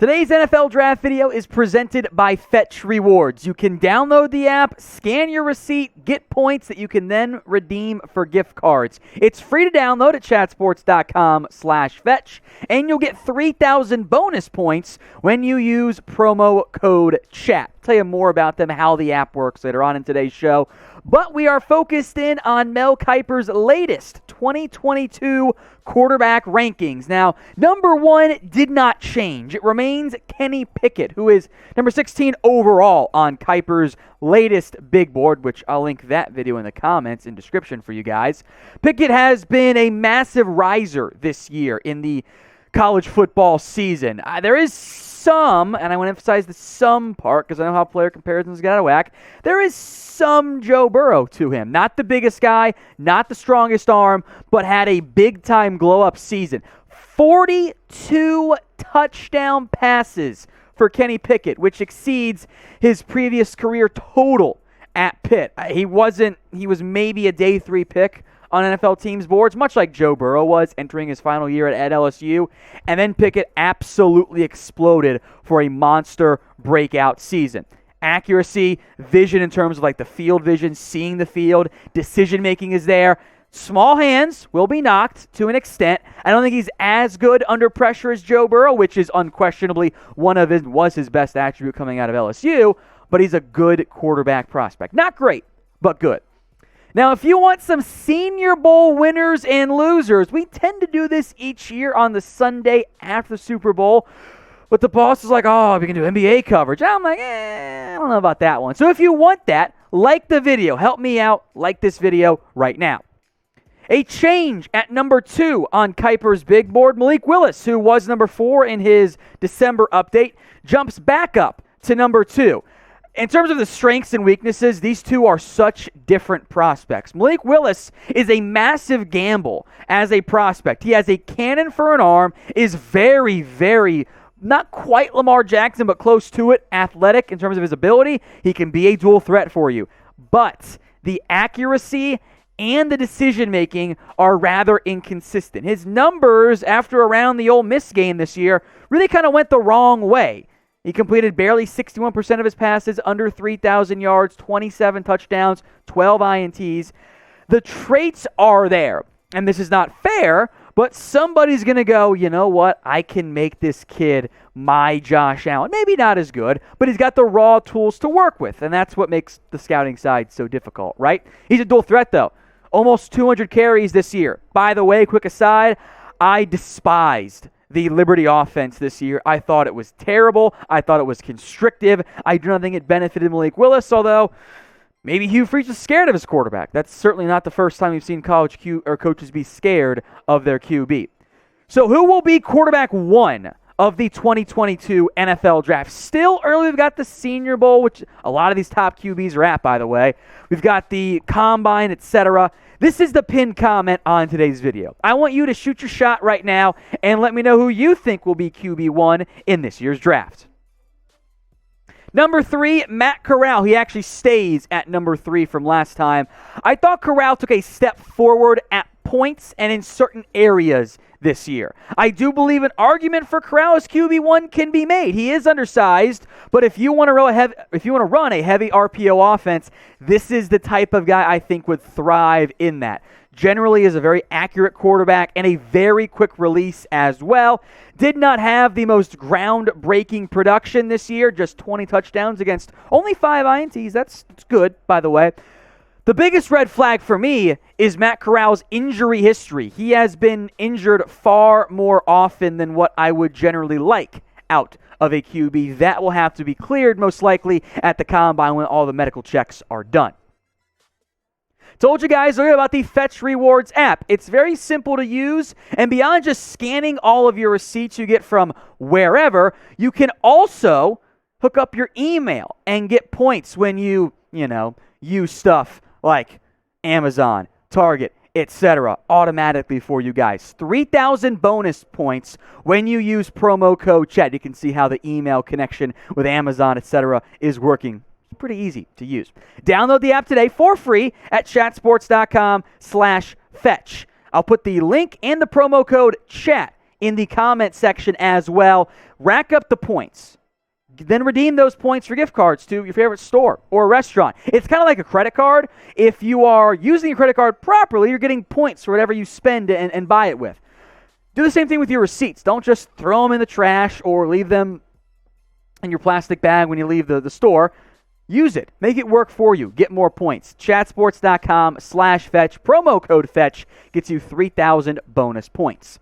Today's NFL Draft video is presented by Fetch Rewards. You can download the app, scan your receipt, get points that you can then redeem for gift cards. It's free to download at chatsports.com/fetch, and you'll get 3,000 bonus points when you use promo code CHAT. I'll tell you more about them, how the app works later on in today's show. But we are focused in on Mel Kiper's latest 2022 quarterback rankings. Now, number 1 did not change. It remains Kenny Pickett, who is number 16 overall on Kiper's latest big board, which I'll link that video in the comments and description for you guys. Pickett has been a massive riser this year in the college football season. There is some, and I want to emphasize the some part because I know how player comparisons get out of whack, there is some Joe Burrow to him. Not the biggest guy, not the strongest arm, but had a big-time glow-up season. 42 touchdown passes for Kenny Pickett, which exceeds his previous career total at Pitt. He was maybe a day 3 pick on NFL teams' boards, much like Joe Burrow was entering his final year at LSU. And then Pickett absolutely exploded for a monster breakout season. Accuracy, vision in terms of like the field vision, seeing the field, decision-making is there. Small hands will be knocked to an extent. I don't think he's as good under pressure as Joe Burrow, which is unquestionably was his best attribute coming out of LSU, but he's a good quarterback prospect. Not great, but good. Now, if you want some Senior Bowl winners and losers, we tend to do this each year on the Sunday after the Super Bowl. But the boss is like, oh, we can do NBA coverage. I'm like, I don't know about that one. So if you want that, like the video. Help me out. Like this video right now. A change at number 2 on Kiper's big board. Malik Willis, who was number 4 in his December update, jumps back up to number 2. In terms of the strengths and weaknesses, these two are such different prospects. Malik Willis is a massive gamble as a prospect. He has a cannon for an arm, is very, very, not quite Lamar Jackson, but close to it, athletic in terms of his ability. He can be a dual threat for you. But the accuracy and the decision-making are rather inconsistent. His numbers after around the Ole Miss game this year really kind of went the wrong way. He completed barely 61% of his passes, under 3,000 yards, 27 touchdowns, 12 INTs. The traits are there, and this is not fair, but somebody's going to go, you know what, I can make this kid my Josh Allen. Maybe not as good, but he's got the raw tools to work with, and that's what makes the scouting side so difficult, right? He's a dual threat, though. Almost 200 carries this year. By the way, quick aside, I despised the Liberty offense this year. I thought it was terrible. I thought it was constrictive. I do not think it benefited Malik Willis, although maybe Hugh Freeze was scared of his quarterback. That's certainly not the first time we've seen college coaches be scared of their QB. So who will be quarterback 1 of the 2022 NFL Draft? Still early. We've got the Senior Bowl, which a lot of these top QBs are at, by the way. We've got the Combine, etc. This is the pinned comment on today's video. I want you to shoot your shot right now and let me know who you think will be QB1 in this year's draft. Number 3, Matt Corral. He actually stays at number 3 from last time. I thought Corral took a step forward at points and in certain areas this year. I do believe an argument for Corral as QB1 can be made. He is undersized, but if you want to run a heavy RPO offense, this is the type of guy I think would thrive in that. Generally is a very accurate quarterback and a very quick release as well. Did not have the most groundbreaking production this year, just 20 touchdowns against only 5 INTs. That's good, by the way. The biggest red flag for me is Matt Corral's injury history. He has been injured far more often than what I would generally like out of a QB. That will have to be cleared most likely at the Combine when all the medical checks are done. Told you guys earlier about the Fetch Rewards app. It's very simple to use, and beyond just scanning all of your receipts you get from wherever, you can also hook up your email and get points when you use stuff like Amazon, Target, etc. automatically for you guys. 3,000 bonus points when you use promo code CHAT. You can see how the email connection with Amazon, etc. is working. It's pretty easy to use. Download the app today for free at chatsports.com/fetch. I'll put the link and the promo code CHAT in the comment section as well. Rack up the points. Then redeem those points for gift cards to your favorite store or restaurant. It's kind of like a credit card. If you are using a credit card properly, you're getting points for whatever you spend and buy it with. Do the same thing with your receipts. Don't just throw them in the trash or leave them in your plastic bag when you leave the store. Use it. Make it work for you. Get more points. Chatsports.com/fetch. Promo code FETCH gets you 3,000 bonus points.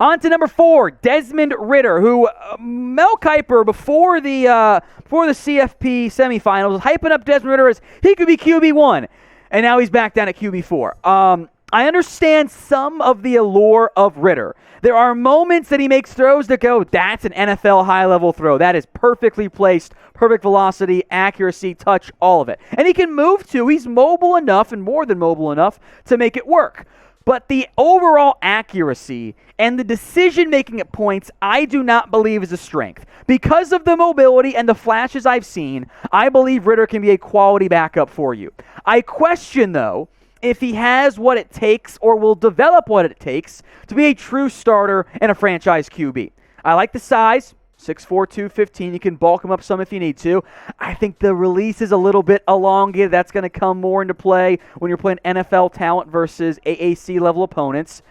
On to number 4, Desmond Ridder, who Mel Kiper, before the CFP semifinals, was hyping up Desmond Ridder as he could be QB1, and now he's back down at QB4. I understand some of the allure of Ridder. There are moments that he makes throws that go, that's an NFL high-level throw. That is perfectly placed, perfect velocity, accuracy, touch, all of it. And he can move too. He's mobile enough, and more than mobile enough, to make it work. But the overall accuracy and the decision-making at points, I do not believe is a strength. Because of the mobility and the flashes I've seen, I believe Ridder can be a quality backup for you. I question, though, if he has what it takes or will develop what it takes to be a true starter and a franchise QB. I like the size, 6'4", 215. You can bulk him up some if you need to. I think the release is a little bit elongated. That's going to come more into play when you're playing NFL talent versus AAC-level opponents.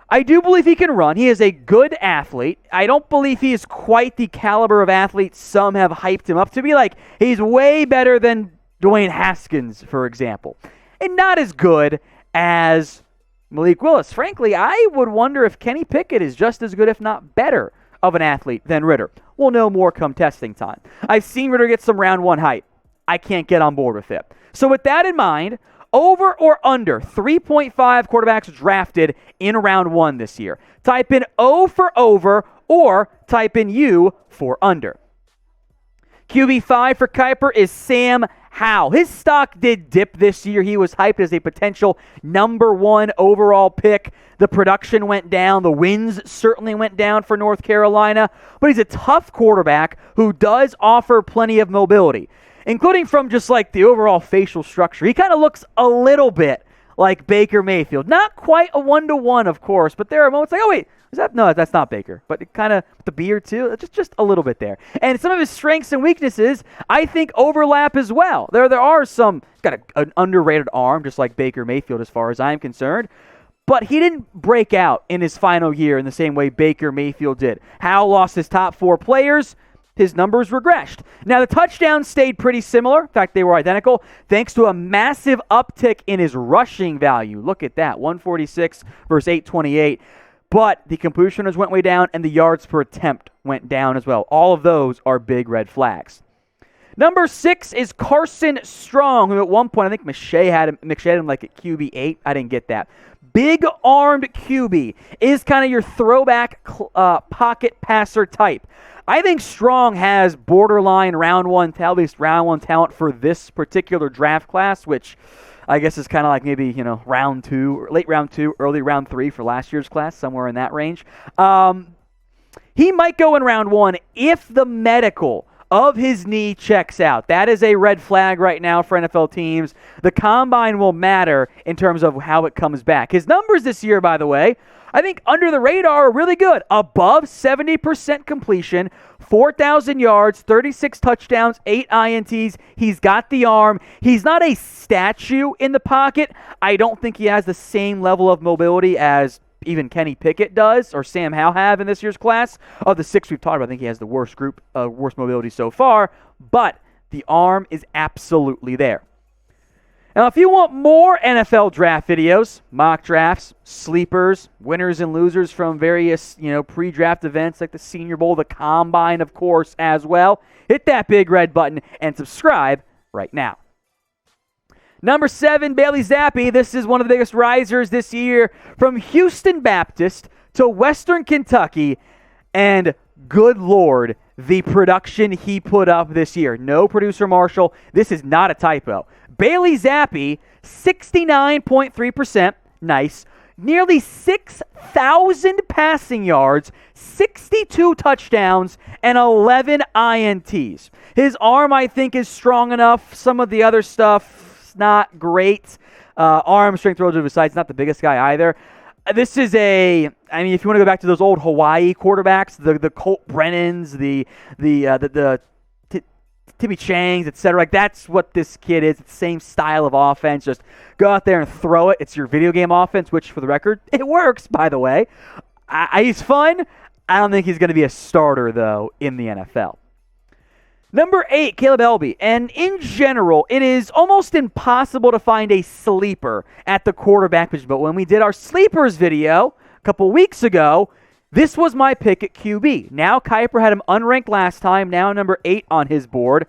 I do believe he can run. He is a good athlete. I don't believe he is quite the caliber of athlete some have hyped him up to be. Like, he's way better than Dwayne Haskins, for example. And not as good as Malik Willis. Frankly, I would wonder if Kenny Pickett is just as good, if not better, of an athlete than Ridder. We'll know more come testing time. I've seen Ridder get some round 1 hype. I can't get on board with it. So with that in mind, over or under 3.5 quarterbacks drafted in round 1 this year. Type in O for over or type in U for under. QB5 for Kiper is Sam Howell. His stock did dip this year. He was hyped as a potential number 1 overall pick. The production went down. The wins certainly went down for North Carolina. But he's a tough quarterback who does offer plenty of mobility, including from just like the overall facial structure. He kind of looks a little bit like Baker Mayfield. Not quite a 1-to-1, of course, but there are moments like, oh, wait, no, that's not Baker. But it kind of, the beard too, just a little bit there. And some of his strengths and weaknesses, I think, overlap as well. There are some, he's got an underrated arm, just like Baker Mayfield as far as I'm concerned. But he didn't break out in his final year in the same way Baker Mayfield did. Howell lost his top 4 players. His numbers regressed. Now, the touchdowns stayed pretty similar. In fact, they were identical, thanks to a massive uptick in his rushing value. Look at that, 146 versus 828. But the completions went way down, and the yards per attempt went down as well. All of those are big red flags. Number 6 is Carson Strong, who at one point, I think McShay had him like at QB8. I didn't get that. Big-armed QB is kind of your throwback pocket passer type. I think Strong has borderline round 1, at least round 1 talent for this particular draft class, which I guess is kind of like maybe, round 2, late round 2, early round 3 for last year's class, somewhere in that range. He might go in round 1 if the medical of his knee checks out. That is a red flag right now for NFL teams. The combine will matter in terms of how it comes back. His numbers this year, by the way, I think under the radar are really good. Above 70% completion, 4,000 yards, 36 touchdowns, 8 INTs. He's got the arm. He's not a statue in the pocket. I don't think he has the same level of mobility as even Kenny Pickett does or Sam Howell have in this year's class. Of the 6 we've talked about, I think he has the worst mobility so far, but the arm is absolutely there. Now, if you want more NFL draft videos, mock drafts, sleepers, winners and losers from various, pre-draft events like the Senior Bowl, the Combine, of course, as well, hit that big red button and subscribe right now. Number 7, Bailey Zappe. This is one of the biggest risers this year from Houston Baptist to Western Kentucky. And good Lord, the production he put up this year. No producer Marshall. This is not a typo. Bailey Zappe, 69.3%. Nice. Nearly 6,000 passing yards, 62 touchdowns, and 11 INTs. His arm, I think, is strong enough. Some of the other stuff, not great. Arm strength relative to his size, not the biggest guy either. This is if you want to go back to those old Hawaii quarterbacks, the Colt Brennans, the Timmy Changs, etc. Like, that's what this kid is. It's the same style of offense. Just go out there and throw it. It's your video game offense, which, for the record, it works, by the way. He's fun. I don't think he's going to be a starter, though, in the NFL. Number 8, Kaleb Eleby. And in general, it is almost impossible to find a sleeper at the quarterback position. But when we did our sleepers video a couple weeks ago, this was my pick at QB. Now Kiper had him unranked last time, now number 8 on his board.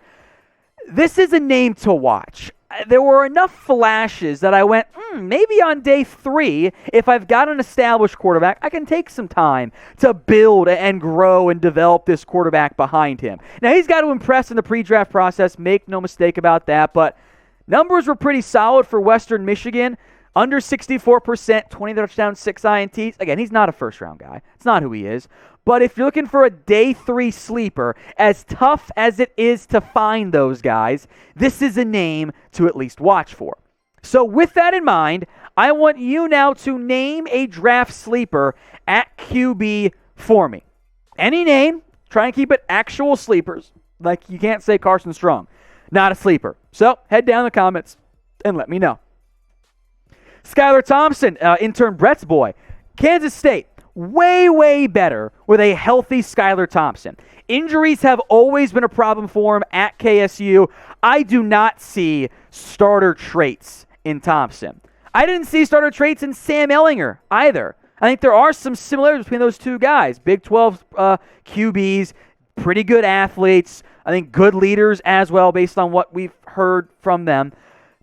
This is a name to watch. There were enough flashes that I went, maybe on day 3, if I've got an established quarterback, I can take some time to build and grow and develop this quarterback behind him. Now, he's got to impress in the pre-draft process, make no mistake about that, but numbers were pretty solid for Western Michigan. Under 64%, 20 touchdowns, 6 INTs. Again, he's not a first-round guy. It's not who he is. But if you're looking for a day 3 sleeper, as tough as it is to find those guys, this is a name to at least watch for. So with that in mind, I want you now to name a draft sleeper at QB for me. Any name. Try and keep it actual sleepers. Like, you can't say Carson Strong. Not a sleeper. So head down in the comments and let me know. Skylar Thompson, intern Brett's boy. Kansas State, way, way better with a healthy Skylar Thompson. Injuries have always been a problem for him at KSU. I do not see starter traits in Thompson. I didn't see starter traits in Sam Ehlinger either. I think there are some similarities between those two guys. Big 12 QBs, pretty good athletes. I think good leaders as well based on what we've heard from them.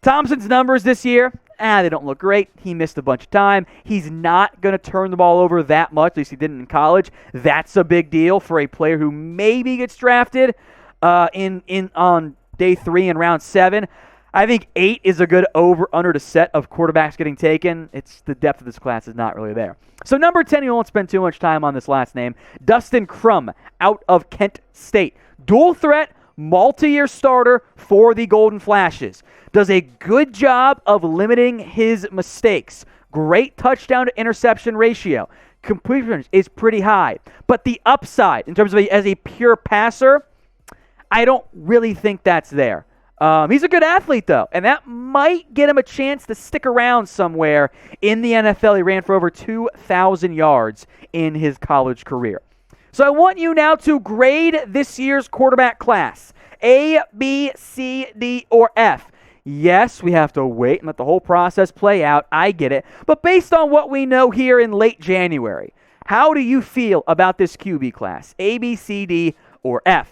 Thompson's numbers this year, they don't look great. He missed a bunch of time. He's not going to turn the ball over that much, at least he didn't in college. That's a big deal for a player who maybe gets drafted on day 3 in round 7. I think 8 is a good over-under to set of quarterbacks getting taken. It's the depth of this class is not really there. So number 10, we won't spend too much time on this last name. Dustin Crum out of Kent State. Dual threat, multi-year starter for the Golden Flashes. Does a good job of limiting his mistakes. Great touchdown to interception ratio. Completion is pretty high. But the upside, in terms of as a pure passer, I don't really think that's there. He's a good athlete, though, and that might get him a chance to stick around somewhere in the NFL. He ran for over 2,000 yards in his college career. So I want you now to grade this year's quarterback class. A, B, C, D, or F. Yes, we have to wait and let the whole process play out. I get it. But based on what we know here in late January, how do you feel about this QB class? A, B, C, D, or F?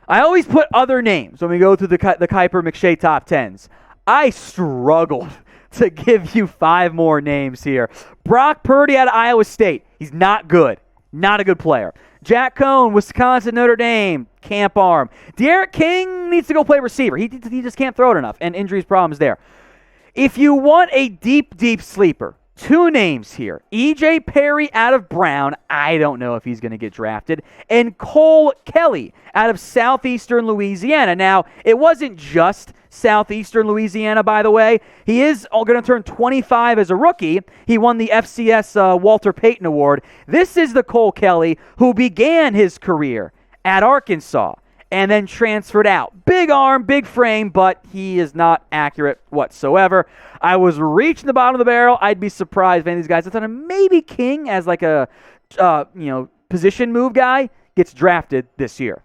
I always put other names when we go through the Kiper McShay top 10s. I struggled to give you 5 more names here. Brock Purdy out of Iowa State. He's not good. Not a good player. Jack Coan, Wisconsin, Notre Dame, camp arm. De'Aaron King needs to go play receiver. He just can't throw it enough, and injuries problems there. If you want a deep, deep sleeper, 2 names here. E.J. Perry out of Brown. I don't know if he's going to get drafted. And Kelley out of southeastern Louisiana. Now, it wasn't just southeastern Louisiana, by the way. He is going to turn 25 as a rookie. He won the FCS Walter Payton Award. This is the Kelley who began his career at Arkansas and then transferred out. Big arm, big frame, but he is not accurate whatsoever. I was reaching the bottom of the barrel. I'd be surprised if any of these guys, I thought maybe King as like a position move guy gets drafted this year.